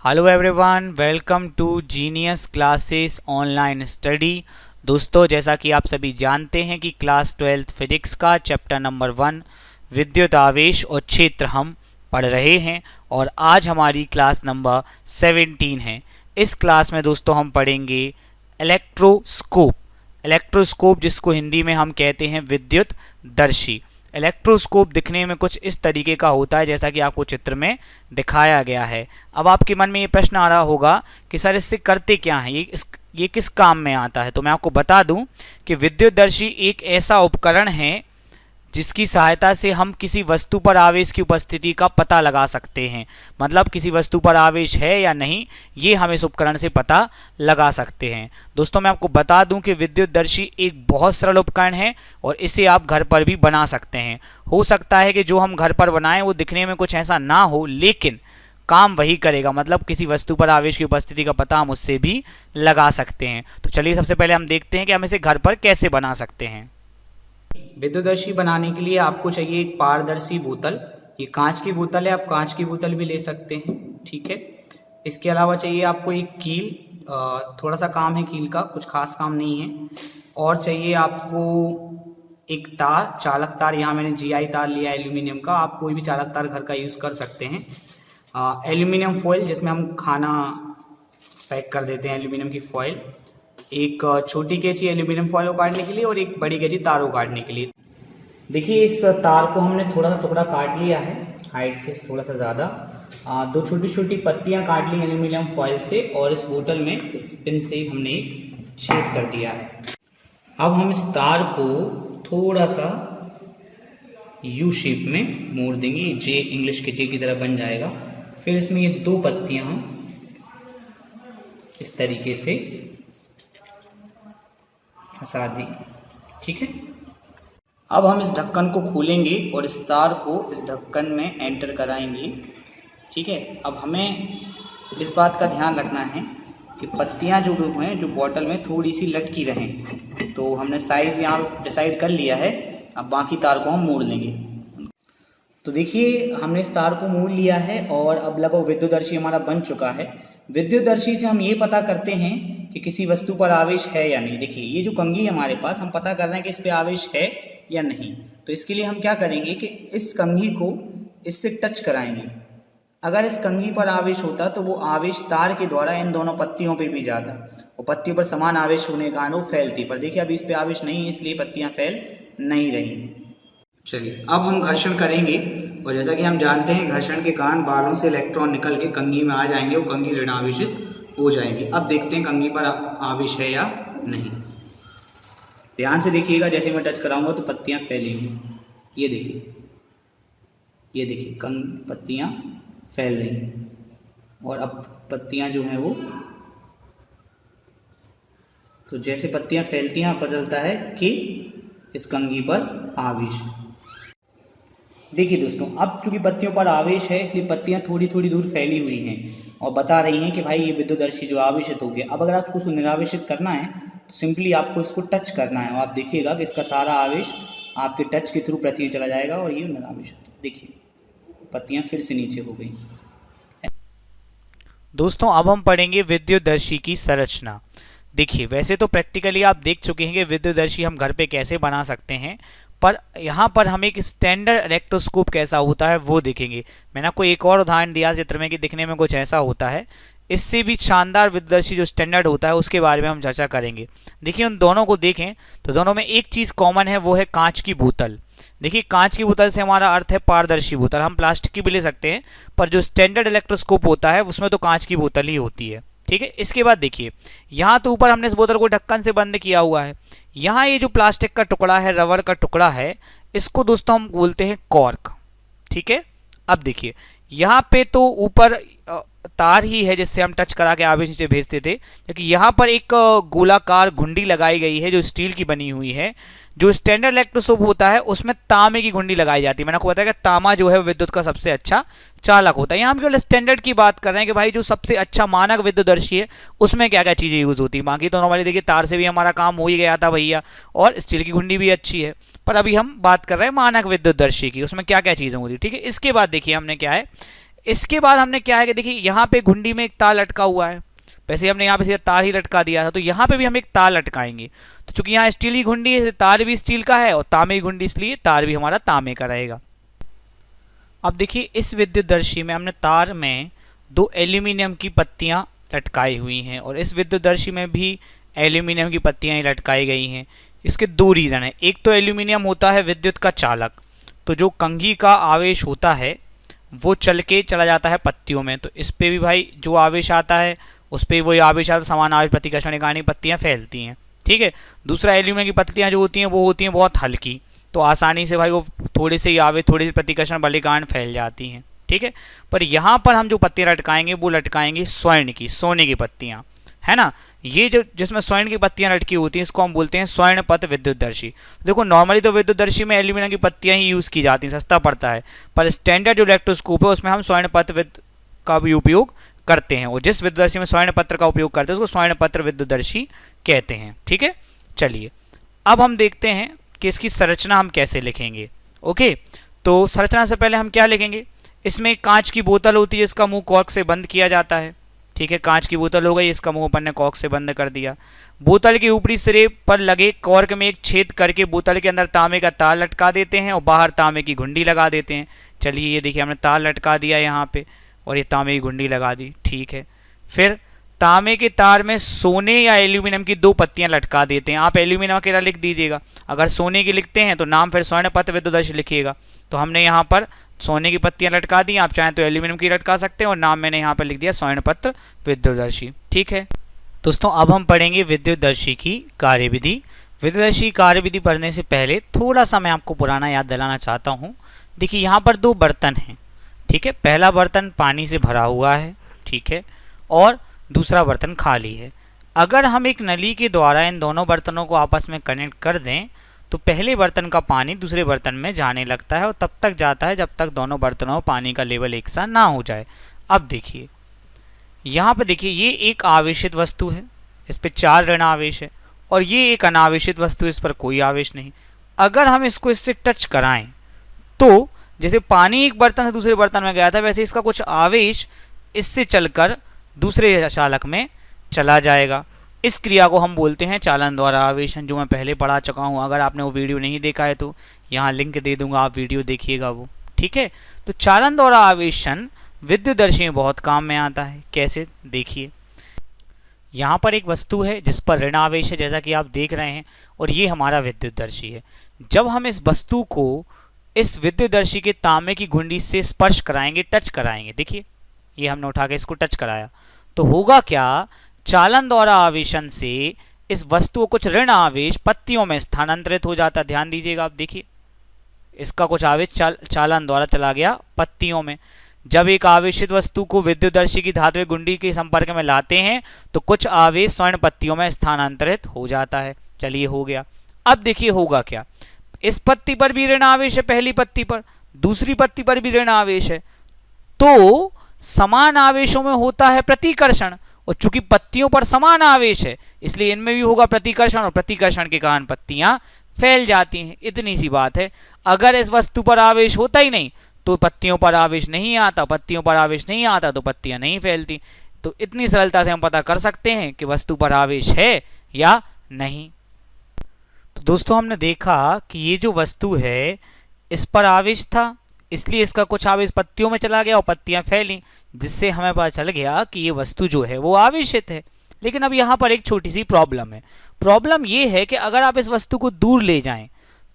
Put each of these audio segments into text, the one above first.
Hello everyone, welcome to genius classes online study. दोस्तों, जैसा कि आप सभी जानते हैं कि क्लास 12th फिजिक्स का चैप्टर नंबर 1 विद्युत आवेश और क्षेत्र हम पढ़ रहे हैं और आज हमारी क्लास नंबर 17 है। इस क्लास में दोस्तों हम पढ़ेंगे इलेक्ट्रोस्कोप। इलेक्ट्रोस्कोप जिसको हिंदी में हम कहते हैं विद्युत दर्शी। इलेक्ट्रोस्कोप दिखने में कुछ इस तरीके का होता है जैसा कि आपको चित्र में दिखाया गया है। अब आपके मन में ये प्रश्न आ रहा होगा कि सर इससे करते क्या हैं, ये किस काम में आता है। तो मैं आपको बता दूं कि विद्युतदर्शी एक ऐसा उपकरण है जिसकी सहायता से हम किसी वस्तु पर आवेश की उपस्थिति का पता लगा सकते हैं। मतलब किसी वस्तु पर आवेश है या नहीं, ये हम इस उपकरण से पता लगा सकते हैं। दोस्तों, मैं आपको बता दूं कि विद्युतदर्शी एक बहुत सरल उपकरण है और इसे आप घर पर भी बना सकते हैं। हो सकता है कि जो हम घर पर बनाएं वो दिखने में कुछ ऐसा ना हो, लेकिन काम वही करेगा। मतलब किसी वस्तु पर आवेश की उपस्थिति का पता हम उससे भी लगा सकते हैं। तो चलिए सबसे पहले हम देखते हैं कि हम इसे घर पर कैसे बना सकते हैं। विद्युतदर्शी बनाने के लिए आपको चाहिए एक पारदर्शी बोतल। ये कांच की बोतल है, आप कांच की बोतल भी ले सकते हैं, ठीक है। इसके अलावा चाहिए आपको एक कील। थोड़ा सा काम है कील का, कुछ खास काम नहीं है। और चाहिए आपको एक तार, चालक तार। यहाँ मैंने GI तार लिया एल्यूमिनियम का, आप कोई भी चालक तार घर का यूज़ कर सकते हैं। एल्यूमिनियम फॉइल जिसमें हम खाना पैक कर देते हैं, एल्यूमिनियम की फॉइल। एक छोटी कैंची एल्यूमिनियम फॉइल को काटने के लिए और एक बड़ी कैंची तार को काटने के लिए। देखिए, इस तार को हमने थोड़ा सा टुकड़ा काट लिया है, हाइट के थोड़ा सा ज़्यादा। दो छोटी छोटी पत्तियां काट ली एल्यूमिनियम फॉइल से और इस बोतल में इस पिन से हमने एक छेद कर दिया है। अब हम इस तार को थोड़ा सा U शेप में मोड़ देंगे, जे इंग्लिश के जे की तरह बन जाएगा। फिर इसमें ये दो पत्तियां हम इस तरीके से फंसा दी, ठीक है। अब हम इस ढक्कन को खोलेंगे और इस तार को इस ढक्कन में एंटर कराएंगे, ठीक है। अब हमें इस बात का ध्यान रखना है कि पत्तियां जो हैं जो बॉटल में थोड़ी सी लटकी रहें। तो हमने साइज़ यहाँ डिसाइड कर लिया है। अब बाकी तार को हम मोड़ लेंगे। तो देखिए, हमने इस तार को मोड़ लिया है और अब लगभग विद्युतदर्शी हमारा बन चुका है। विद्युतदर्शी से हम ये पता करते हैं कि किसी वस्तु पर आवेश है या नहीं। देखिए, ये जो कंघी है हमारे पास, हम पता कर रहे हैं कि इस पे आवेश है या नहीं। तो इसके लिए हम क्या करेंगे कि इस कंघी को इससे टच कराएंगे। अगर इस कंघी पर आवेश होता तो वो आवेश तार के द्वारा इन दोनों पत्तियों पे भी जाता और पत्तियों पर समान आवेश होने के कारण वो फैलती। पर देखिए, अभी इस पे आवेश नहीं है, इसलिए पत्तियां फैल नहीं रही। चलिए, अब हम घर्षण करेंगे और जैसा कि हम जानते हैं घर्षण के कारण बालों से इलेक्ट्रॉन निकल के कंघी में आ जाएंगे और कंघी ऋण आवेशित हो जाएगी। अब देखते हैं कंघी पर आवेश है या नहीं। ध्यान से देखिएगा, जैसे मैं टच कराऊंगा तो पत्तियां फैलेंगी। ये देखिए, ये देखिए, पत्तियां फैल रही और अब पत्तियां जो हैं वो, तो जैसे पत्तियां फैलती हैं पता चलता है कि इस कंघी पर आवेश। देखिए दोस्तों, अब चूंकि पत्तियों पर आवेश है इसलिए पत्तियां थोड़ी थोड़ी दूर फैली हुई हैं और बता रही हैं कि भाई ये विद्युतदर्शी जो आवेशित हो गया। अब अगर आपको उसको निरावेशित करना है तो सिंपली आपको इसको टच करना है और आप देखिएगा कि इसका सारा आवेश आपके टच के थ्रू पृथ्वी चला जाएगा और ये निरावेशित। देखिए, पत्तियां फिर से नीचे हो गई। दोस्तों, अब हम पढ़ेंगे विद्युतदर्शी की संरचना। देखिए, वैसे तो प्रैक्टिकली आप देख चुके हैं कि विद्युतदर्शी हम घर पे कैसे बना सकते हैं, पर यहाँ पर हम एक स्टैंडर्ड इलेक्ट्रोस्कोप कैसा होता है वो देखेंगे। मैंने आपको एक और उदाहरण दिया चित्र में कि दिखने में कुछ ऐसा होता है। इससे भी शानदार विद्युतदर्शी जो स्टैंडर्ड होता है उसके बारे में हम चर्चा करेंगे। देखिए, उन दोनों को देखें तो दोनों में एक चीज़ कॉमन है, वो है कांच की बोतल। देखिए, कांच की बोतल से हमारा अर्थ है पारदर्शी बोतल। हम प्लास्टिक की भी ले सकते हैं, पर जो स्टैंडर्ड इलेक्ट्रोस्कोप होता है उसमें तो कांच की बोतल ही होती है, ठीक है। इसके बाद देखिए, यहाँ तो ऊपर हमने इस बोतल को ढक्कन से बंद किया हुआ है। यहाँ ये जो प्लास्टिक का टुकड़ा है, रबर का टुकड़ा है, इसको दोस्तों हम बोलते हैं कॉर्क, ठीक है। अब देखिए, यहाँ पे तो ऊपर तार ही है जिससे हम टच करा के आवेश नीचे भेजते थे, क्योंकि यहाँ पर एक गोलाकार घुंडी लगाई गई है जो स्टील की बनी हुई है। जो स्टैंडर्ड इलेक्ट्रोस्कोप होता है उसमें तांबे की घुंडी लगाई जाती है। मैंने आपको बताया कि तांबा जो है विद्युत का सबसे अच्छा चालक होता है। यहाँ हम केवल स्टैंडर्ड की बात कर रहे हैं कि भाई जो सबसे अच्छा मानक विद्युतदर्शी है उसमें क्या क्या चीज़ें यूज़ होती है। बाकी तो नॉर्मली देखिए, तार से भी हमारा काम हो ही गया था भैया, और स्टील की घुंडी भी अच्छी है। पर अभी हम बात कर रहे हैं मानक विद्युतदर्शी की, उसमें क्या क्या चीज़ें होती है, ठीक है। इसके बाद देखिए हमने क्या है, इसके बाद हमने क्या है कि देखिए यहाँ पे घुंडी में एक तार लटका हुआ है, वैसे हमने यहाँ पे सीधा तार ही लटका दिया था, तो यहाँ पे भी हम एक तार लटकाएंगे। तो चूंकि यहाँ स्टील की घुंडी है, तार भी स्टील का है और तांबे की घुंडी, इसलिए तार भी हमारा तांबे का रहेगा। अब देखिए इस विद्युतदर्शी में हमने तार में 2 एल्यूमिनियम की पत्तियां लटकाई हुई हैं और इस विद्युतदर्शी में भी एल्यूमिनियम की पत्तियां ही लटकाई गई हैं। इसके 2 रीज़न है। एक तो एल्यूमिनियम होता है विद्युत का चालक, तो जो कंघी का आवेश होता है वो चल के चला जाता है पत्तियों में, तो इस पे भी भाई जो आवेश आता है उस पर वही आवेश आता है, समान आवेश प्रतिकर्षण के कारण पत्तियाँ फैलती हैं। ठीक है। दूसरा, एल्यूमिनियम की पत्तियाँ जो होती हैं वो होती हैं बहुत हल्की, तो आसानी से भाई वो थोड़े से ही आवेश, थोड़ी सी प्रतिकर्षण बल के कारण फैल जाती हैं। ठीक है। पर यहाँ पर हम जो पत्तियाँ लटकाएंगे वो लटकाएंगे स्वर्ण की, सोने की पत्तियाँ, है ना। ये जो जिसमें स्वर्ण की पत्तियां लटकी होती हैं इसको हम बोलते हैं स्वर्ण पत्र विद्युतदर्शी। देखो नॉर्मली तो विद्युतदर्शी में एल्यूमिनियम की पत्तियां ही यूज़ की जाती हैं, सस्ता पड़ता है, पर स्टैंडर्ड जो इलेक्ट्रोस्कोप है उसमें हम स्वर्ण पत्र का भी उपयोग करते हैं, और जिस विद्युतदर्शी में स्वर्ण पत्र का उपयोग करते हैं उसको स्वर्ण पत्र विद्युतदर्शी कहते हैं। ठीक है। चलिए अब हम देखते हैं कि इसकी संरचना हम कैसे लिखेंगे। ओके, तो संरचना से पहले हम क्या लिखेंगे, इसमें कांच की बोतल होती है, इसका मुंह कॉर्क से बंद किया जाता है। ठीक है, कांच की बोतल हो गई, इसका मुंह अपन ने कॉर्क से बंद कर दिया। बोतल के ऊपरी सिरे पर लगे कॉर्क में एक छेद करके बोतल के अंदर तांबे का तार लटका देते हैं और बाहर तांबे की घुंडी लगा देते हैं। चलिए ये देखिए हमने तार लटका दिया यहाँ पे और ये तांबे की घुंडी लगा दी। ठीक है। फिर तांबे के तार में सोने या एल्यूमिनियम की 2 पत्तियां लटका देते हैं। आप एल्यूमिनियम अकेला लिख दीजिएगा, अगर सोने की लिखते हैं तो नाम फिर स्वर्ण पत्र विद्युतदर्शी लिखिएगा। तो हमने यहाँ पर सोने की पत्तियां लटका दी, आप चाहें तो एल्यूमिनियम की लटका सकते हैं और नाम मैंने यहाँ पर लिख दिया स्वर्ण पत्र विद्युतदर्शी। ठीक है दोस्तों, अब हम पढ़ेंगे विद्युतदर्शी की कार्यविधि। विद्युतदर्शी कार्यविधि पढ़ने से पहले थोड़ा सा मैं आपको पुराना याद दिलाना चाहता हूँ। देखिए यहाँ पर 2 बर्तन हैं। ठीक है, पहला बर्तन पानी से भरा हुआ है, ठीक है, और दूसरा बर्तन खाली है। अगर हम एक नली के द्वारा इन दोनों बर्तनों को आपस में कनेक्ट कर दें तो पहले बर्तन का पानी दूसरे बर्तन में जाने लगता है और तब तक जाता है जब तक दोनों बर्तनों में पानी का लेवल एक सा ना हो जाए। अब देखिए यहाँ पर देखिए ये एक आवेशित वस्तु है, इस पर 4 ऋण आवेश है, और ये एक अनावेशित वस्तु है, इस पर कोई आवेश नहीं। अगर हम इसको इससे टच कराएं तो जैसे पानी एक बर्तन से दूसरे बर्तन में गया था वैसे इसका कुछ आवेश इससे चलकर दूसरे चालक में चला जाएगा। इस क्रिया को हम बोलते हैं चालन द्वारा आवेशन, जो मैं पहले पढ़ा चुका हूँ। अगर आपने वो वीडियो नहीं देखा है तो यहाँ लिंक दे दूंगा, आप वीडियो देखिएगा वो। ठीक है। तो चालन द्वारा आवेशन विद्युतदर्शी में बहुत काम में आता है। कैसे, देखिए यहाँ पर एक वस्तु है जिस पर ऋण आवेश है जैसा कि आप देख रहे हैं, और ये हमारा विद्युतदर्शी है। जब हम इस वस्तु को इस विद्युतदर्शी के तांबे की घुंडी से स्पर्श कराएंगे, टच कराएंगे, देखिए ये हमने उठा के इसको टच कराया, तो होगा क्या, चालन द्वारा आवेशन से इस वस्तु को कुछ ऋण आवेश पत्तियों में स्थानांतरित हो जाता। ध्यान दीजिएगा, आप देखिए इसका कुछ आवेश चालन द्वारा चला गया पत्तियों में। जब एक आवेशित वस्तु को विद्युतदर्शी की धात्विक घुंडी के संपर्क में लाते हैं तो कुछ आवेश स्वर्ण पत्तियों में स्थानांतरित हो जाता है। चलिए हो गया। अब देखिए होगा क्या, इस पत्ती पर भी ऋण आवेश है, पहली पत्ती पर, दूसरी पत्ती पर भी ऋण आवेश है, तो समान आवेशों में होता है प्रतिकर्षण, और चूंकि पत्तियों पर समान आवेश है इसलिए इनमें भी होगा प्रतिकर्षण, और प्रतिकर्षण के कारण पत्तियां फैल जाती हैं। इतनी सी बात है। अगर इस वस्तु पर आवेश होता ही नहीं तो पत्तियों पर आवेश नहीं आता, पत्तियों पर आवेश नहीं आता तो पत्तियां नहीं फैलती। तो इतनी सरलता से हम पता कर सकते हैं कि वस्तु पर आवेश है या नहीं। तो दोस्तों हमने देखा कि ये जो वस्तु है इस पर आवेश था, इसलिए इसका कुछ आवेश पत्तियों में चला गया और पत्तियां फैली, जिससे हमें पता चल गया कि ये वस्तु जो है वो आवेशित है। लेकिन अब यहाँ पर एक छोटी सी प्रॉब्लम है। प्रॉब्लम ये है कि अगर आप इस वस्तु को दूर ले जाएं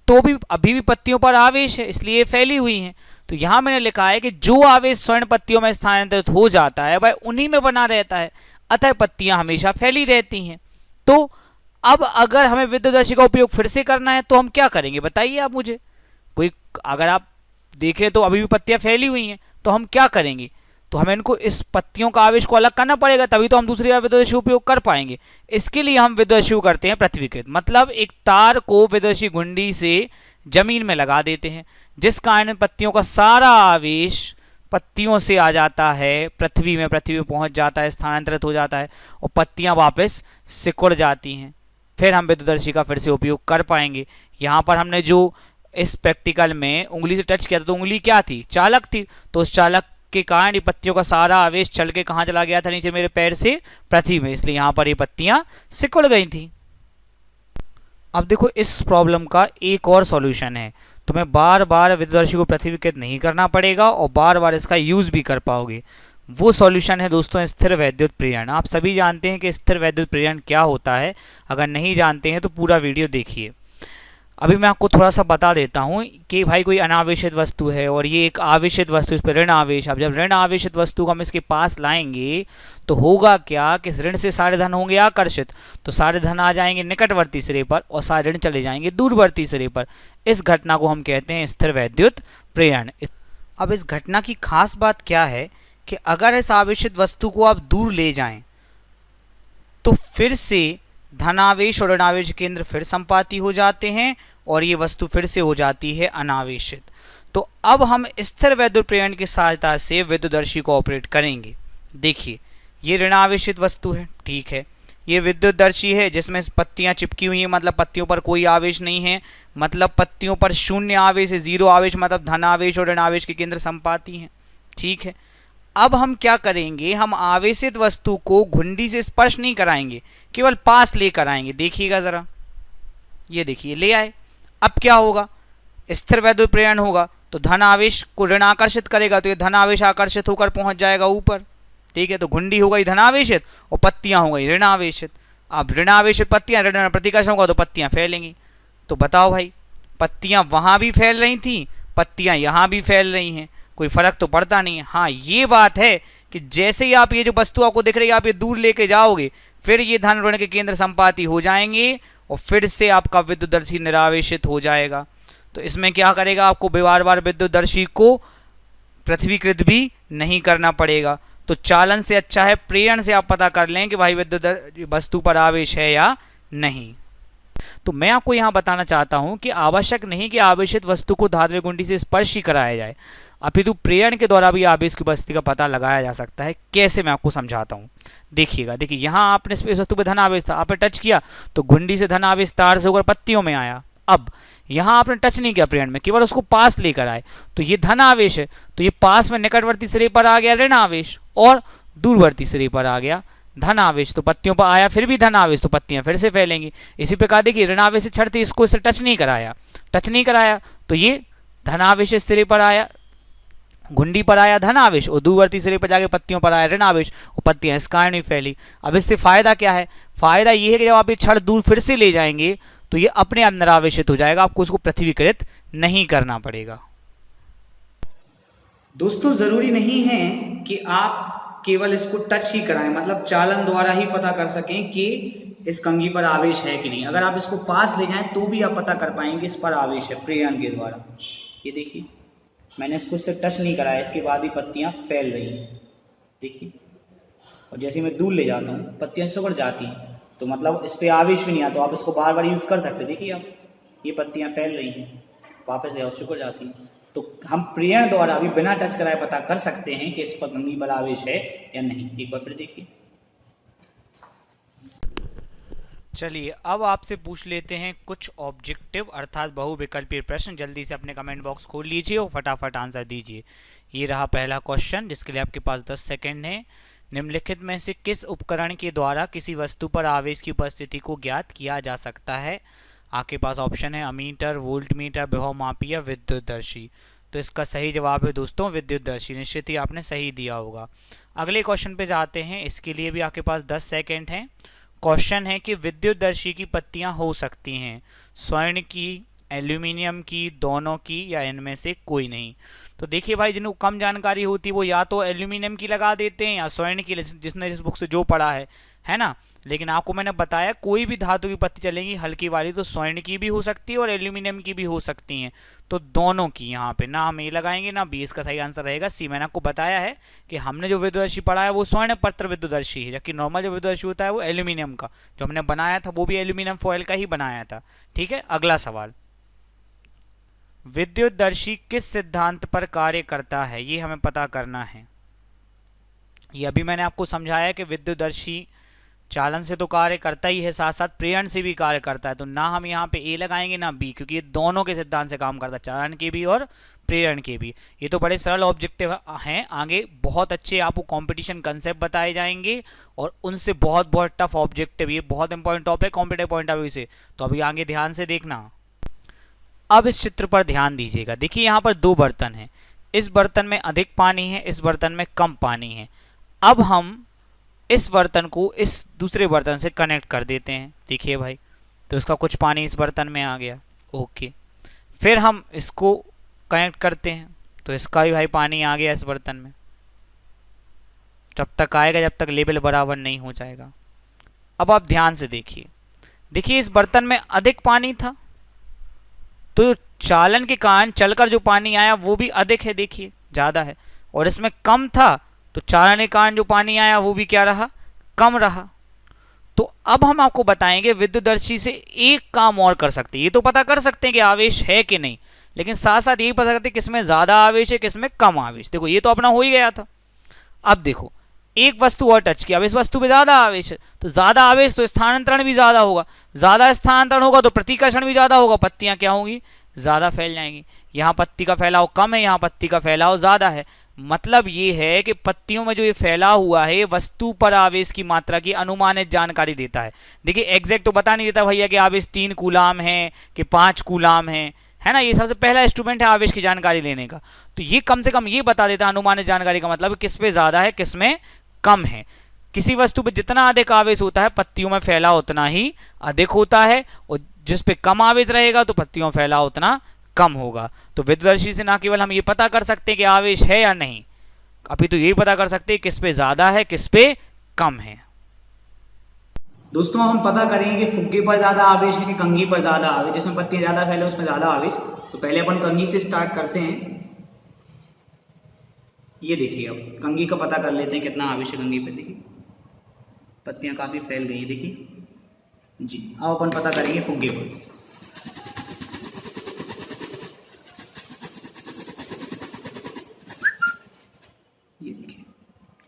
तो भी अभी भी पत्तियों पर आवेश है, इसलिए फैली हुई हैं। तो यहाँ मैंने लिखा है कि जो आवेश स्वर्ण पत्तियों में स्थानांतरित हो जाता है वह उन्हीं में बना रहता है, अतः पत्तियां हमेशा फैली रहती हैं। तो अब अगर हमें विद्युतदर्शी का उपयोग फिर से करना है तो हम क्या करेंगे, बताइए आप मुझे। कोई, अगर आप देखें तो अभी भी पत्तियां फैली हुई हैं, तो हम क्या करेंगे, तो हमें इनको इस पत्तियों का आवेश को अलग करना पड़ेगा, तभी तो हम दूसरी बार विद्युतदर्शी उपयोग कर पाएंगे। इसके लिए हम विद्युतदर्शी करते हैं पृथ्वीकृत, मतलब एक तार को विद्युतदर्शी घुंडी से जमीन में लगा देते हैं, जिस कारण पत्तियों का सारा आवेश पत्तियों से आ जाता है पृथ्वी में पहुंच जाता है, स्थानांतरित हो जाता है और पत्तियां वापस सिकुड़ जाती हैं। फिर हम विद्युतदर्शी का फिर से उपयोग कर पाएंगे। यहाँ पर हमने जो इस प्रैक्टिकल में उंगली से टच किया था तो उंगली क्या थी, चालक थी, तो उस चालक जिसके कारण ये पत्तियों का सारा आवेश चल के कहाँ चला गया था, नीचे मेरे पैर से पृथ्वी में, इसलिए यहाँ पर ये पत्तियां सिकुड़ गई थी। अब देखो इस प्रॉब्लम का एक और सॉल्यूशन है, तुम्हें बार बार विद्युतदर्शी को पृथ्वीकृत नहीं करना पड़ेगा और बार बार इसका यूज भी कर पाओगे। वो सॉल्यूशन है दोस्तों स्थिर वैद्युत प्रेरण। आप सभी जानते हैं कि स्थिर वैद्युत प्रेरण क्या होता है, अगर नहीं जानते हैं तो पूरा वीडियो देखिए। अभी मैं आपको थोड़ा सा बता देता हूँ कि भाई कोई अनावेशित वस्तु है और ये एक आवेशित वस्तु, इस पर ऋण आवेश। अब जब ऋण आवेशित वस्तु को हम इसके पास लाएंगे तो होगा क्या कि ऋण से सारे धन होंगे आकर्षित, तो सारे धन आ जाएंगे निकटवर्ती सिरे पर और सारे ऋण चले जाएंगे दूरवर्ती सिरे पर। इस घटना को हम कहते हैं स्थिर वैद्युत प्रेरण। अब इस घटना की खास बात क्या है कि अगर इस आवेशित वस्तु को आप दूर ले जाएं तो फिर से धनावेश और ऋणावेश केंद्र फिर संपाती हो जाते हैं और ये वस्तु फिर से हो जाती है अनावेशित। तो अब हम स्थिर वैद्युत प्रेरण की सहायता से विद्युतदर्शी को ऑपरेट करेंगे। देखिए ये ऋणावेशित वस्तु है, ठीक है, ये विद्युतदर्शी है जिसमें पत्तियां चिपकी हुई हैं, मतलब पत्तियों पर कोई आवेश नहीं है, मतलब पत्तियों पर शून्य आवेश है, जीरो आवेश, मतलब धनावेश और ऋणावेश के केंद्र संपाती हैं, ठीक है। अब हम क्या करेंगे, हम आवेशित वस्तु को घुंडी से स्पर्श नहीं कराएंगे, केवल पास लेकर आएंगे। देखिएगा जरा, ये देखिए ले आए। अब क्या होगा, स्थिर वैद्युत प्रेरण होगा तो धन आवेश को ऋण आकर्षित करेगा, तो ये धन आवेश आकर्षित होकर पहुंच जाएगा ऊपर, ठीक है। तो घुंडी हो गई धनावेशित और पत्तियां हो गई ऋण आवेशित। अब ऋण आवेशित पत्तियां, ऋण प्रतिकर्षण होगा तो पत्तियां फैलेंगी। तो बताओ भाई, पत्तियां वहां भी फैल रही थी, पत्तियां यहां भी फैल रही हैं, कोई फर्क तो पड़ता नहीं है। हाँ ये बात है कि जैसे ही आप ये जो वस्तु आपको दिख रही है आप ये दूर लेके जाओगे, फिर ये धन ऋण के केंद्र संपाती हो जाएंगे और फिर से आपका विद्युतदर्शी निरावेशित हो जाएगा। तो इसमें क्या करेगा, आपको बार बार विद्युतदर्शी को पृथ्वीकृत भी नहीं करना पड़ेगा। तो चालन से अच्छा है प्रेरण से आप पता कर लें कि भाई विद्युत वस्तु पर आवेश है या नहीं। तो मैं आपको यहां बताना चाहता हूं कि आवश्यक नहीं कि आवेशित वस्तु को धात्विक घुंडी से स्पर्श ही कराया जाए, अपितु प्रेरण के द्वारा भी आवेश की उपस्थिति का पता लगाया जा सकता है। कैसे, मैं आपको समझाता हूं। देखिएगा, देखिए यहाँ आपने इस वस्तु पे धन आवेश था, आपने टच किया तो घुंडी से धन आवेश तार से होकर पत्तियों में आया। अब यहाँ आपने टच नहीं किया प्रेरण में, केवल उसको पास लेकर आए, तो ये धन आवेश है, तो ये पास में निकटवर्ती सिरे पर आ गया ऋण आवेश और दूरवर्ती सिरे पर आ गया धन आवेश। तो पत्तियों पर आया फिर भी धन आवेश, तो पत्तियां फिर से फैलेंगी। इसी प्रकार देखिए ऋण आवेश से छड़ते इसको इससे टच नहीं कराया तो ये धन आवेश सिरे पर आया, घुंडी पर आया धन आवेश और दूरवर्ती सिरे पर जाके पत्तियों पर आया ऋण आवेश और पत्तियां इस कारण ही फैली। अब इससे फायदा क्या है, फायदा ये है कि जब आप ये छड़ दूर फिर से ले जाएंगे तो ये अपने आप निरावेशित हो जाएगा, आपको उसको पृथ्वीकृत नहीं करना पड़ेगा। दोस्तों जरूरी नहीं है कि आप केवल इसको टच ही कराएं, मतलब चालन द्वारा ही पता कर सकें कि इस कंघी पर आवेश है कि नहीं। अगर आप इसको पास ले जाएं तो भी आप पता कर पाएंगे इस पर आवेश है प्रेरण के द्वारा। ये देखिए मैंने इसको इससे टच नहीं कराया, इसके बाद ही पत्तियां फैल रही हैं, देखिए। और जैसे मैं दूर ले जाता हूँ पत्तियां सिकुड़ जाती हैं, तो मतलब इस पर आवेश भी नहीं आता, तो आप इसको बार बार यूज़ कर सकते हैं। देखिए आप ये पत्तियां फैल रही हैं, वापस ले आओ सिकुड़ जाती हैं। तो हम प्रेरण द्वारा भी बिना टच कराए पता कर सकते हैं कि इस पर कंघी पर आवेश है या नहीं। एक बार फिर देखिए। चलिए अब आपसे पूछ लेते हैं कुछ ऑब्जेक्टिव अर्थात बहुविकल्पीय प्रश्न। जल्दी से अपने कमेंट बॉक्स खोल लीजिए और फटाफट आंसर दीजिए। ये रहा पहला क्वेश्चन जिसके लिए आपके पास 10 सेकंड है। निम्नलिखित में से किस उपकरण के द्वारा किसी वस्तु पर आवेश की उपस्थिति को ज्ञात किया जा सकता है। आपके पास ऑप्शन है अमीटर, वोल्टमीटर, विभव मापी या विद्युतदर्शी। तो इसका सही जवाब है दोस्तों विद्युतदर्शी। निश्चित ही आपने सही दिया होगा। अगले क्वेश्चन पे जाते हैं, इसके लिए भी आपके पास 10 सेकंड हैं। क्वेश्चन है कि विद्युतदर्शी की पत्तियां हो सकती हैं स्वर्ण की, एल्यूमिनियम की, दोनों की या इनमें से कोई नहीं। तो देखिए भाई जिनको कम जानकारी होती है वो या तो एल्यूमिनियम की लगा देते हैं या स्वर्ण की, जिसने जिस बुक से जो पढ़ा है ना। लेकिन आपको मैंने बताया कोई भी धातु की पत्ती चलेंगी हल्की वाली, तो स्वर्ण की भी हो सकती है और एल्यूमिनियम की भी हो सकती हैं। तो दोनों की यहाँ पे ना हम ए लगाएंगे ना बी। इसका सही आंसर रहेगा सी। मैंने आपको बताया है कि हमने जो विद्युतदर्शी पढ़ा है वो स्वर्ण पत्र विद्युतदर्शी है, जबकि नॉर्मल जो विद्युतदर्शी होता है वो एल्यूमिनियम का, जो हमने बनाया था वो भी एल्यूमिनियम फॉयल का ही बनाया था। ठीक है, अगला सवाल, विद्युतदर्शी किस सिद्धांत पर कार्य करता है, ये हमें पता करना है। ये अभी मैंने आपको समझाया कि विद्युतदर्शी चालन से तो कार्य करता ही है, साथ साथ प्रेरण से भी कार्य करता है। तो ना हम यहाँ पे ए लगाएंगे ना बी, क्योंकि ये दोनों के सिद्धांत से काम करता है, चालन के भी और प्रेरण के भी। ये तो बड़े सरल ऑब्जेक्टिव हैं। आगे बहुत अच्छे आपको कंपटीशन कंसेप्ट बताए जाएंगे और उनसे बहुत बहुत टफ ऑब्जेक्टिव, ये बहुत इंपॉर्टेंट टॉपिक है कॉम्पिटेटिव पॉइंट ऑफ व्यू से। तो अभी आगे ध्यान से देखना। अब इस चित्र पर ध्यान दीजिएगा। देखिए यहाँ पर दो बर्तन हैं, इस बर्तन में अधिक पानी है, इस बर्तन में कम पानी है। अब हम इस बर्तन को इस दूसरे बर्तन से कनेक्ट कर देते हैं। देखिए भाई, तो इसका कुछ पानी इस बर्तन में आ गया, ओके। फिर हम इसको कनेक्ट करते हैं, तो इसका भी भाई पानी आ गया इस बर्तन में। जब तक आएगा जब तक लेवल बराबर नहीं हो जाएगा। अब आप ध्यान से देखिए, देखिए इस बर्तन में अधिक पानी था, तो चालन के कारण चलकर जो पानी आया वो भी अधिक है, देखिए ज़्यादा है। और इसमें कम था, तो चालन के कारण जो पानी आया वो भी क्या रहा, कम रहा। तो अब हम आपको बताएंगे विद्युतदर्शी से एक काम और कर सकते हैं। ये तो पता कर सकते हैं कि आवेश है कि नहीं, लेकिन साथ साथ यही पता करते हैं किसमें ज़्यादा आवेश है किसमें कम आवेश। देखो ये तो अपना हो ही गया था। अब देखो एक वस्तु और टच किया, अब इस वस्तु पे ज़्यादा आवेश है, तो ज़्यादा आवेश तो स्थानांतरण भी ज़्यादा होगा, ज़्यादा स्थानांतरण होगा तो प्रतिकर्षण भी ज़्यादा होगा, पत्तियाँ क्या होंगी, ज़्यादा फैल जाएंगी। यहाँ पत्ती का फैलाव कम है, यहाँ पत्ती का फैलाव ज़्यादा है। मतलब ये है कि पत्तियों में जो ये फैला हुआ है वस्तु पर आवेश की मात्रा की अनुमानित जानकारी देता है। देखिए एग्जैक्ट तो बता नहीं देता भैया कि आवेश 3 कूलाम है कि 5 कूलाम है ना। ये सबसे पहला इंस्ट्रूमेंट है आवेश की जानकारी लेने का। तो ये कम से कम ये बता देता है अनुमानित जानकारी का मतलब किस पे ज़्यादा है किस में कम है। किसी वस्तु पे जितना अधिक आवेश होता है पत्तियों में फैलाव उतना ही अधिक होता है, और जिस पे कम आवेश रहेगा तो पत्तियों में फैलाव उतना कम होगा। तो विद्युतदर्शी से ना केवल हम ये पता कर सकते हैं कि आवेश है या नहीं, अभी तो यही पता कर सकते हैं किस पे ज़्यादा है किस पे कम है। दोस्तों हम पता करेंगे कि फुग्गे पर ज़्यादा आवेश है कि कंघी पर ज़्यादा आवेश, जिसमें पत्तियाँ ज़्यादा फैले उसमें ज़्यादा आवेश। तो पहले अपन कंघी से स्टार्ट करते हैं। ये देखिए अब कंघी का पता कर लेते हैं कितना आवेश है कंघी पे। देखिए पत्तियाँ काफ़ी फैल गई हैं, देखिए जी। अब अपन पता करेंगे फुग्गे पर।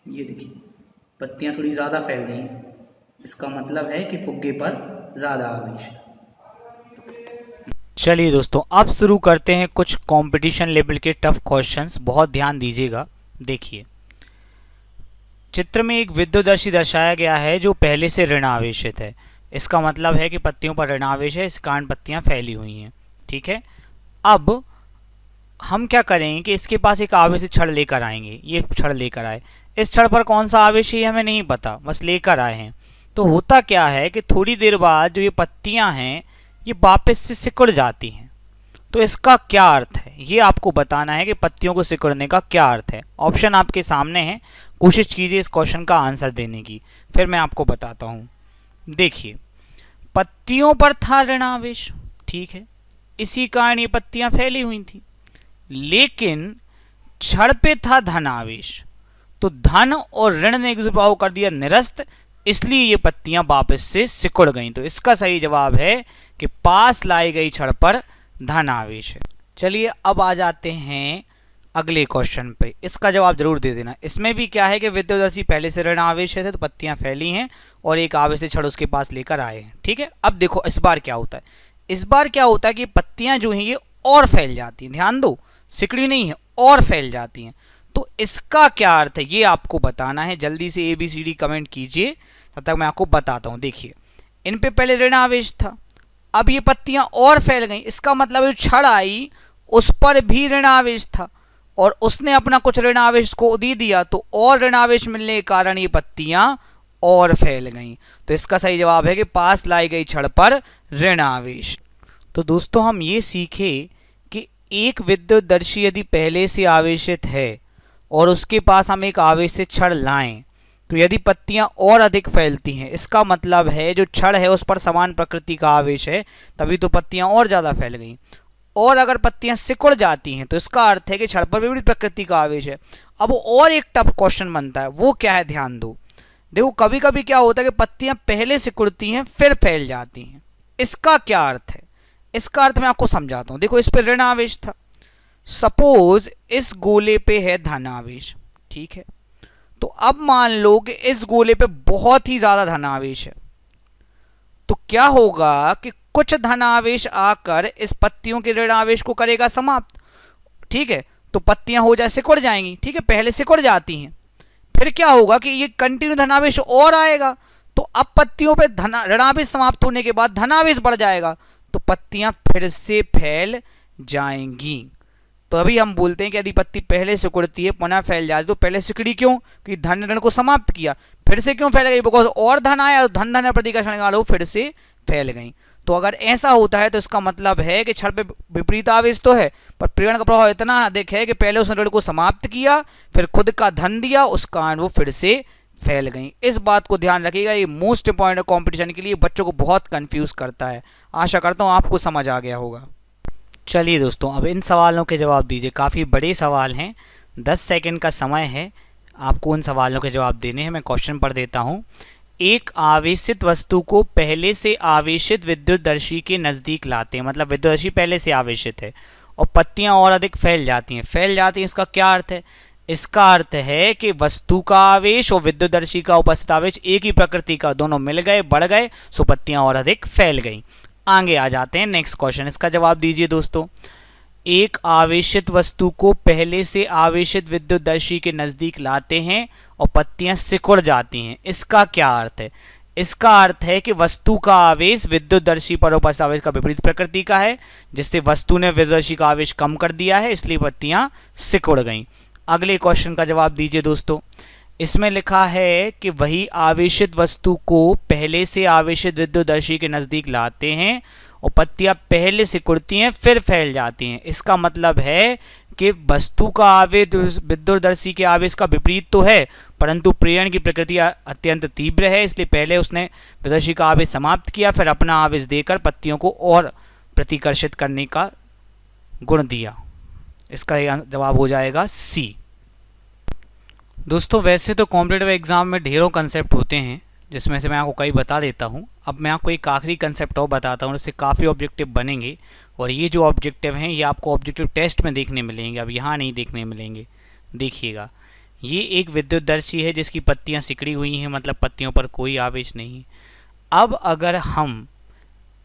ये देखिए पत्तियाँ थोड़ी ज़्यादा फैल गई हैं, इसका मतलब है कि फुग्गे पर ज़्यादा आवेश है। चलिए दोस्तों अब शुरू करते हैं कुछ कंपटीशन लेवल के टफ क्वेश्चंस। बहुत ध्यान दीजिएगा। देखिए चित्र में एक विद्युतदर्शी दर्शाया गया है जो पहले से ऋण आवेशित है। इसका मतलब है कि पत्तियों पर ऋण आवेश है, इस कारण पत्तियाँ फैली हुई हैं, ठीक है। अब हम क्या करेंगे कि इसके पास एक आवेशित छड़ लेकर आएंगे। ये छड़ लेकर आए, इस छड़ पर कौन सा आवेश है हमें नहीं पता, बस लेकर आए हैं। तो होता क्या है कि थोड़ी देर बाद जो ये पत्तियां हैं ये वापस से सिकुड़ जाती हैं। तो इसका क्या अर्थ है ये आपको बताना है कि पत्तियों को सिकुड़ने का क्या अर्थ है। ऑप्शन आपके सामने है, कोशिश कीजिए इस क्वेश्चन का आंसर देने की, फिर मैं आपको बताता हूँ। देखिए पत्तियों पर था ऋण आवेश, ठीक है, इसी कारण ये पत्तियां फैली हुई थी। लेकिन छड़ पे था धन आवेश, तो धन और ऋण ने एक दूसरे पर कर दिया निरस्त, इसलिए ये पत्तियां वापस से सिकुड़ गईं। तो इसका सही जवाब है कि पास लाई गई छड़ पर धन आवेश है। चलिए अब आ जाते हैं अगले क्वेश्चन पे, इसका जवाब जरूर दे देना। इसमें भी क्या है कि विद्युतदर्शी पहले से ऋण आवेश है तो पत्तियां फैली हैं और एक आवेशित छड़ उसके पास लेकर आए हैं, ठीक है। अब देखो इस बार क्या होता है, इस बार क्या होता है कि पत्तियां जो हैं ये और फैल जाती हैं। ध्यान दो, सिकड़ी नहीं है, और फैल जाती हैं। तो इसका क्या अर्थ है ये आपको बताना है। जल्दी से ABCD कमेंट कीजिए, तब तक मैं आपको बताता हूँ। देखिए इन पे पहले ऋण आवेश था, अब ये पत्तियां और फैल गई, इसका मतलब जो छड़ आई उस पर भी ऋण आवेश था और उसने अपना कुछ ऋण आवेश को दे दिया, तो और ऋण आवेश मिलने के कारण ये पत्तियां और फैल गईं। तो इसका सही जवाब है कि पास लाई गई छड़ पर ऋण आवेश। तो दोस्तों हम ये सीखे कि एक विद्युतदर्शी यदि पहले से आवेशित है और उसके पास हम एक आवेशित छड़ लाएं, तो यदि पत्तियां और अधिक फैलती हैं, इसका मतलब है जो छड़ है उस पर समान प्रकृति का आवेश है, तभी तो पत्तियां और ज़्यादा फैल गई। और अगर पत्तियां सिकुड़ जाती हैं तो इसका अर्थ है कि छड़ पर विपरीत प्रकृति का आवेश है। अब और एक टफ क्वेश्चन बनता है, वो क्या है, ध्यान दो। देखो कभी कभी क्या होता है कि पत्तियां पहले सिकुड़ती हैं फिर फैल जाती हैं, इसका क्या अर्थ है, इसका अर्थ मैं आपको समझाता हूँ। देखो इस पर ऋण आवेश था, सपोज इस गोले पे है धन आवेश, ठीक है। तो अब मान लो कि इस गोले पे बहुत ही ज्यादा धनावेश है, तो क्या होगा कि कुछ धनावेश आकर इस पत्तियों के ऋण आवेश को करेगा समाप्त। ठीक है, तो पत्तियां हो जाए सिकुड़ जाएंगी। ठीक है, पहले सिकुड़ जाती हैं, फिर क्या होगा कि ये कंटिन्यू धनावेश और आएगा, तो अब पत्तियों पे ऋणावेश समाप्त होने के बाद धनावेश बढ़ जाएगा, तो पत्तियां फिर से फैल जाएंगी। तो अभी हम बोलते हैं कि यदि पत्ती पहले सिकुड़ती है पुनः फैल जाती है, तो पहले सिकड़ी क्यों, कि धन ऋण को समाप्त किया, फिर से क्यों फैल गई, बिकॉज और धन आया, धन धन प्रतिकर्षण निकालो, फिर से फैल गई। तो अगर ऐसा होता है तो इसका मतलब है कि क्षण पे विपरीत आवेश तो है, पर प्रेरण का प्रभाव इतना अधिक है कि पहले उसने ऋण को समाप्त किया, फिर खुद का धन दिया, उस कारण वो फिर से फैल गई। इस बात को ध्यान रखिएगा, ये मोस्ट इंपॉर्टेंट कंपटीशन के लिए बच्चों को बहुत कंफ्यूज करता है। आशा करता हूँ आपको समझ आ गया होगा। चलिए दोस्तों, अब इन सवालों के जवाब दीजिए। काफ़ी बड़े सवाल हैं, 10 सेकंड का समय है आपको उन सवालों के जवाब देने हैं। मैं क्वेश्चन पढ़ देता हूँ। एक आवेशित वस्तु को पहले से आवेशित विद्युतदर्शी के नज़दीक लाते हैं, मतलब विद्युतदर्शी पहले से आवेशित है और पत्तियां और अधिक फैल जाती हैं। इसका क्या अर्थ है? इसका अर्थ है कि वस्तु का आवेश और विद्युतदर्शी का उपस्थित आवेश एक ही प्रकृति का, दोनों मिल गए, बढ़ गए, सो पत्तियां और अधिक फैल गई। आगे आ जाते हैं नेक्स्ट क्वेश्चन, इसका जवाब दीजिए दोस्तों। एक आवेशित वस्तु को पहले से आवेशित विद्युतदर्शी के नज़दीक लाते हैं और पत्तियां सिकुड़ जाती हैं, इसका क्या अर्थ है? इसका अर्थ है कि वस्तु का आवेश विद्युतदर्शी पर उपस्थित आवेश का विपरीत प्रकृति का है, जिससे वस्तु ने विद्युतदर्शी का आवेश कम कर दिया है, इसलिए पत्तियां सिकुड़ गईं। अगले क्वेश्चन का जवाब दीजिए दोस्तों। इसमें लिखा है कि वही आवेशित वस्तु को पहले से आवेशित विद्युतदर्शी के नज़दीक लाते हैं और पत्तियां पहले सिकुड़ती हैं फिर फैल जाती हैं। इसका मतलब है कि वस्तु का आवेश विद्युतदर्शी के आवेश का विपरीत तो है, परंतु प्रेरण की प्रकृति अत्यंत तीव्र है, इसलिए पहले उसने विद्युतदर्शी का आवेश समाप्त किया, फिर अपना आवेश देकर पत्तियों को और प्रतिकर्षित करने का गुण दिया। इसका जवाब हो जाएगा सी। दोस्तों, वैसे तो कॉम्पिटिटिव एग्जाम में ढेरों कंसेप्ट होते हैं, जिसमें से मैं आपको कई बता देता हूं। अब मैं आपको एक आखिरी कंसेप्ट और बताता हूं, इससे काफ़ी ऑब्जेक्टिव बनेंगे, और ये जो ऑब्जेक्टिव हैं ये आपको ऑब्जेक्टिव टेस्ट में देखने मिलेंगे, अब यहाँ नहीं देखने मिलेंगे। देखिएगा, ये एक विद्युतदर्शी है जिसकी पत्तियाँ सिकड़ी हुई हैं, मतलब पत्तियों पर कोई आवेश नहीं। अब अगर हम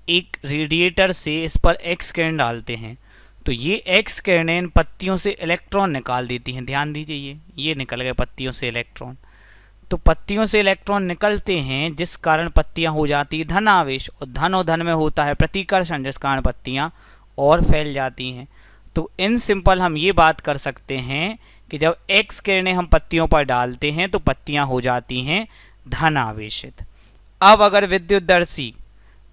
एक रेडिएटर से इस पर एक्स किरण डालते हैं तो ये एक्स किरणें इन पत्तियों से इलेक्ट्रॉन निकाल देती हैं। ध्यान दीजिए, ये निकल गए पत्तियों से इलेक्ट्रॉन। तो पत्तियों से इलेक्ट्रॉन निकलते हैं, जिस कारण पत्तियां हो जाती है धन आवेश, और धन में होता है प्रतिकर्षण, जिस कारण पत्तियां और फैल जाती हैं। तो इन सिंपल हम ये बात कर सकते हैं कि जब एक्स किरणें हम पत्तियों पर डालते हैं तो पत्तियां हो जाती हैं धन आवेशित। अब अगर विद्युतदर्शी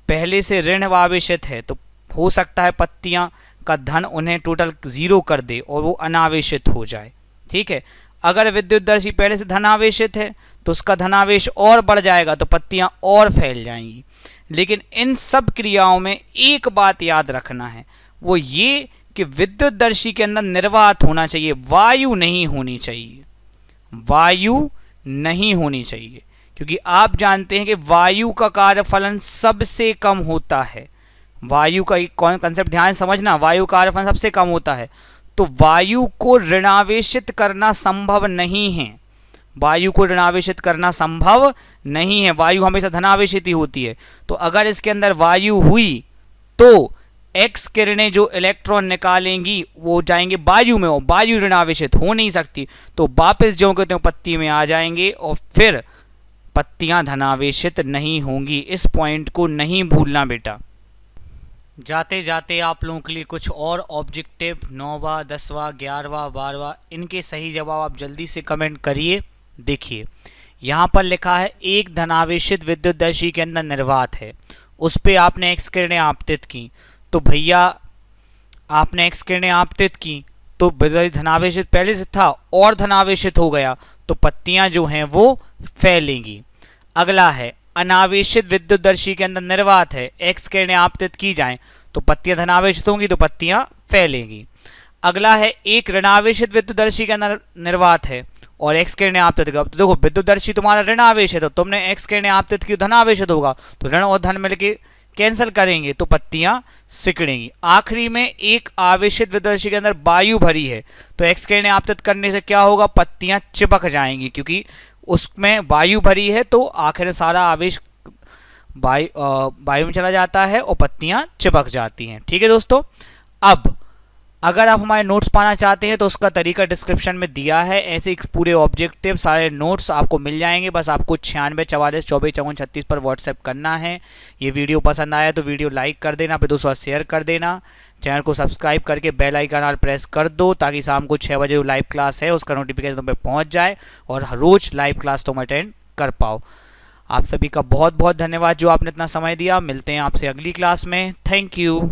पहले से ऋण आवेशित है तो हो सकता है पत्तियां का धन उन्हें टोटल 0 कर दे और वो अनावेशित हो जाए। ठीक है, अगर विद्युतदर्शी पहले से धनावेशित है तो उसका धनावेश और बढ़ जाएगा, तो पत्तियां और फैल जाएंगी। लेकिन इन सब क्रियाओं में एक बात याद रखना है, वो ये कि विद्युतदर्शी के अंदर निर्वात होना चाहिए, वायु नहीं होनी चाहिए। वायु नहीं होनी चाहिए, क्योंकि आप जानते हैं कि वायु का कार्यफलन सबसे कम होता है। वायु का एक कंसेप्ट ध्यान समझना, वायु का कार्यफलन सबसे कम होता है, तो वायु को ऋणावेशित करना संभव नहीं है। वायु को ऋणावेशित करना संभव नहीं है, वायु हमेशा धनावेशित ही होती है। तो अगर इसके अंदर वायु हुई तो एक्स किरणें जो इलेक्ट्रॉन निकालेंगी वो जाएंगे वायु में, और वायु ऋणावेशित हो नहीं सकती, तो वापस जो कहते हैं पत्ती में आ जाएंगे और फिर पत्तियां धनावेशित नहीं होंगी। इस पॉइंट को नहीं भूलना बेटा। जाते जाते आप लोगों के लिए कुछ और ऑब्जेक्टिव 9वां, 10वां, 11वां, 12वां, इनके सही जवाब आप जल्दी से कमेंट करिए। देखिए, यहाँ पर लिखा है एक धनावेशित विद्युतदर्शी के अंदर निर्वात है, उस पर आपने एक्स किरणें आपतित की, तो भैया आपने एक्स किरणें आपतित की तो धनावेशित पहले से था और धनावेशित हो गया, तो पत्तियां जो हैं वो फैलेंगी। अगला है अनावेशित विद्युतदर्शी के अंदर निर्वात है, एक्स किरणें आपतित की जाएं तो पत्तियां धनावेशित होंगी, तो पत्तियां फैलेंगी। अगला है एक ऋणावेशित विद्युतदर्शी के अंदर निर्वात है और एक्स किरणें आपतित, तो देखो विद्युतदर्शी तुम्हारा ऋणावेश है, तो तुमने एक्स किरणें आपतित की धनावेशित होगा, तो ऋण और धन मिलके कैंसिल करेंगे तो पत्तियां सिकुड़ेंगी। आखिरी में एक आवेशित विद्युत के अंदर वायु भरी है तो एक्स किरणें आपतित करने से क्या होगा, पत्तियां चिपक जाएंगी, क्योंकि उसमें वायु भरी है तो आखिर में सारा आवेश वायु में चला जाता है और पत्तियां चिपक जाती हैं। ठीक है दोस्तों, अब अगर आप हमारे नोट्स पाना चाहते हैं तो उसका तरीका डिस्क्रिप्शन में दिया है। ऐसे पूरे ऑब्जेक्टिव सारे नोट्स आपको मिल जाएंगे, बस आपको 96 44 24 54 36 पर व्हाट्सएप करना है। ये वीडियो पसंद आया तो वीडियो लाइक कर देना, फिर दोस्तों शेयर कर देना, चैनल को सब्सक्राइब करके बेल आइकन और प्रेस कर दो ताकि शाम को 6 बजे लाइव क्लास है उसका नोटिफिकेशन तुम पे पहुँच जाए और हर रोज़ लाइव क्लास तुम अटेंड कर पाओ। आप सभी का बहुत बहुत धन्यवाद जो आपने इतना समय दिया। मिलते हैं आपसे अगली क्लास में। Thank you.